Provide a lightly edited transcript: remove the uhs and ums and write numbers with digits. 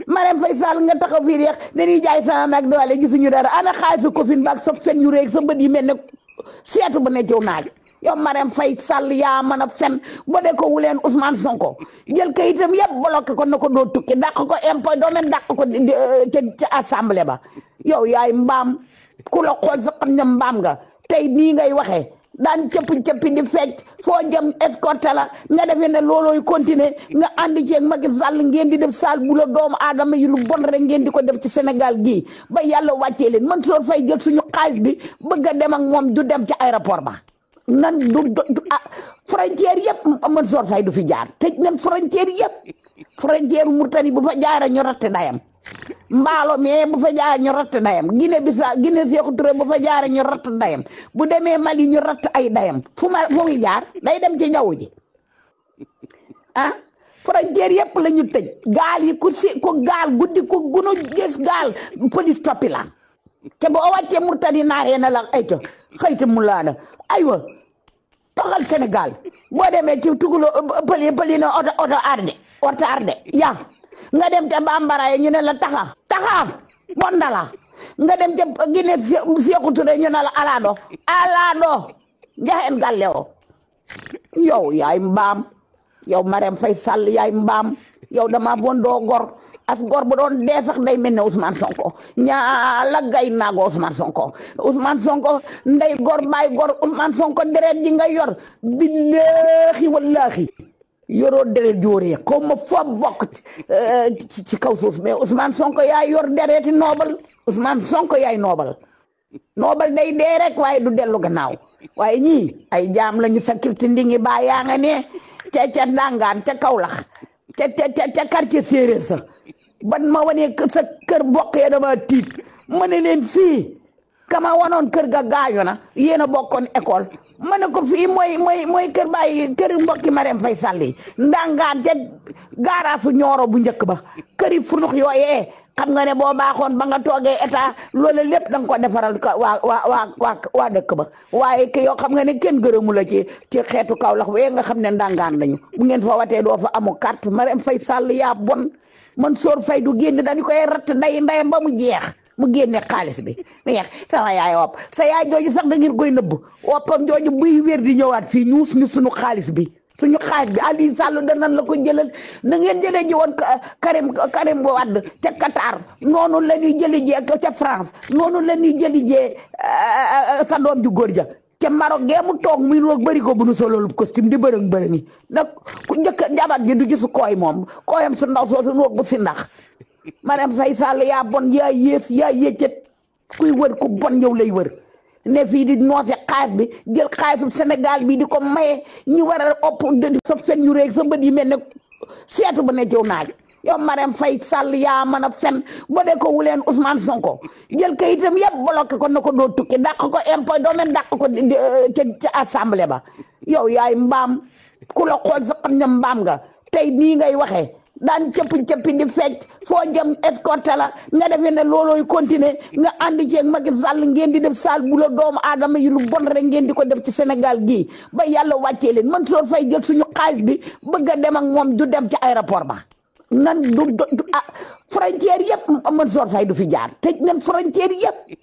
Marème Faye Sall nga taxaw fii rek dañuy jaay sama mag doole gisuñu dara ana xaalisu ko fin baag sa fen yu réeg sa bët yi mel ne seetu ba ne ciw naaj yow Marème Faye Sall yaa mën a fen ba de ko wuleen Ousmane Sonko jël kayitam yëpp bloqué ko na ko doo tukki dàq ko impôt domaine dàq ko ca assemblée ba yow yaay mbaam ku la xool sa xam ne mbaam nga tey nii ngay waxee daan cëppi di fecc foo jëm escorté la nga defee ne loolooy continuer nga ànd ceeg Macky Sall ngeen di def saal bu la doomu aadama yi lu bon rek ngeen di ko def ci Sénégal gii ba yàlla wàccee leen Mansour Faye jël suñu xaalis bi bëgg a dem ak moom du dem ci aéroport ba nan frontière yëpp Mansour Faye du fi jaar tëj nañ frontière yëpp frontière Mauritanie bu fa jaara ñu ratt dayam mbaalo mais bu fa jaara ñu ratt dayam Guinée Bissau Guinée Sékou Touré bu fa jaara ñu ratt dayam bu demee Mali ñu ratt ay dayam fu muy jaar day dem ci jaww ji ah frontière yëpp la ñu tëj gaal yi ku gaal guddi ku gunu gis gaal police toppi la te boo wàccee Mauritanie naaxee na la ay co xëyta mu laana aywa toxal Sénégal boo demee ci tugulo pëli na oto arde yaa nga dem ca bambara ñu ne la taxa bondala nga dem ca Guinée Sékou Touré ñu ne la alaado jaxeen galle o yow yaay mbaam yow Marème Faye Sall yaay mbaam yow dama bondoo gor as gor bu doon dee sax day mel ne Ousmane Sonko ñaala gay naago Ousmane Sonko ndey gor baay gor Ousmane Sonko deret ji nga yor billaahi wallaahi yoroo deret jooree xaw ma foo bokk ci kaw suuf mais Ousmane Sonko yaay yor dereti noobal Ousmane Sonko yaay noobal day dee rek waaye du dellu gannaaw waaye ñii ay jaam lañu sécurité ndingi baa yaa nga ne ca Ndangaan ca Kaolack ca quartier séeréer sa ban ma wane sa kër bokk ya dama tiit ma ne leen fii kama wanoon kër ga gaañu na yéen a bokkoon école ma ne ko fii mooy kër bàyyi kër mbokki Marème Faye Sall yi Ndangaan ca gaaraasu Ñooro bu njëkk ba këri funux yooyee xam nga ne boo baaxoon ba nga toogee état loolu lépp da nga ko defaral waa dëkk ba waaye ke yoo xam nga ne kenn gërëmu la ci xeetu Kaolack wee nga xam ne Ndangaan lañu bu ngeen fa watee doo fa amu carte Marème Faye Sall yaa bon Mansour Faye du génn dañu koy ratt ndayam ba mu jeex mu génne xaalis bi neex sama yaay wopp sa yaay jooju sax da ngeen koy nëbb woppam jooju buy wér di ñëwaat fii ñuus ñu suñu xaalis bi Aliou Sall danañ la ko jëlal na ngeen jëlee ji woon Karim Wade ca Qatar noonu la ñuy jëli jee ca France noonu la ñuy jëli jee sa doom ju góor ja ca Maroc gee mu toog muy roog bëri ko bu nu sololu costume di bërëng nag ku njëkk jabat ji du gisu kooy moom kooyam su ndaw soosu roog bu si ndax Marème Faye Sall yaa bon yaa yéccet kuy wër ku bon yow lay wër ne fii di noose xaalis bi jël xaalisu Sénégal bi di ko maye ñu war a opp sa fen yu réeg sa bët yi mel ne seetu ba ne ciw naaj yow Marème Faye Sall yaa mën a fen ba de ko wuleen Ousmane Sonko jël kayitam yëpp bloqué ko na ko doo tukki dàq ko impôt domaine dàq ko ca assemblée ba yow yaay mbaam ku la xool sa xam ne mbaam nga tey nii ngay waxee daan cëppi di fecc foo jëm escorté la nga defee ne loolooy continuer nga ànd ceeg Macky Sall ngeen di def saal bu la doomu aadama yi lu bon rek ngeen di ko def ci Sénégal gii ba yàlla wàccee leen Mansour Faye jël suñu xaalis bi bëgg a dem ak moom du dem ci aéroport ba nan frontière yëpp Mansour Faye du fi jaar tëj nañ frontière yëpp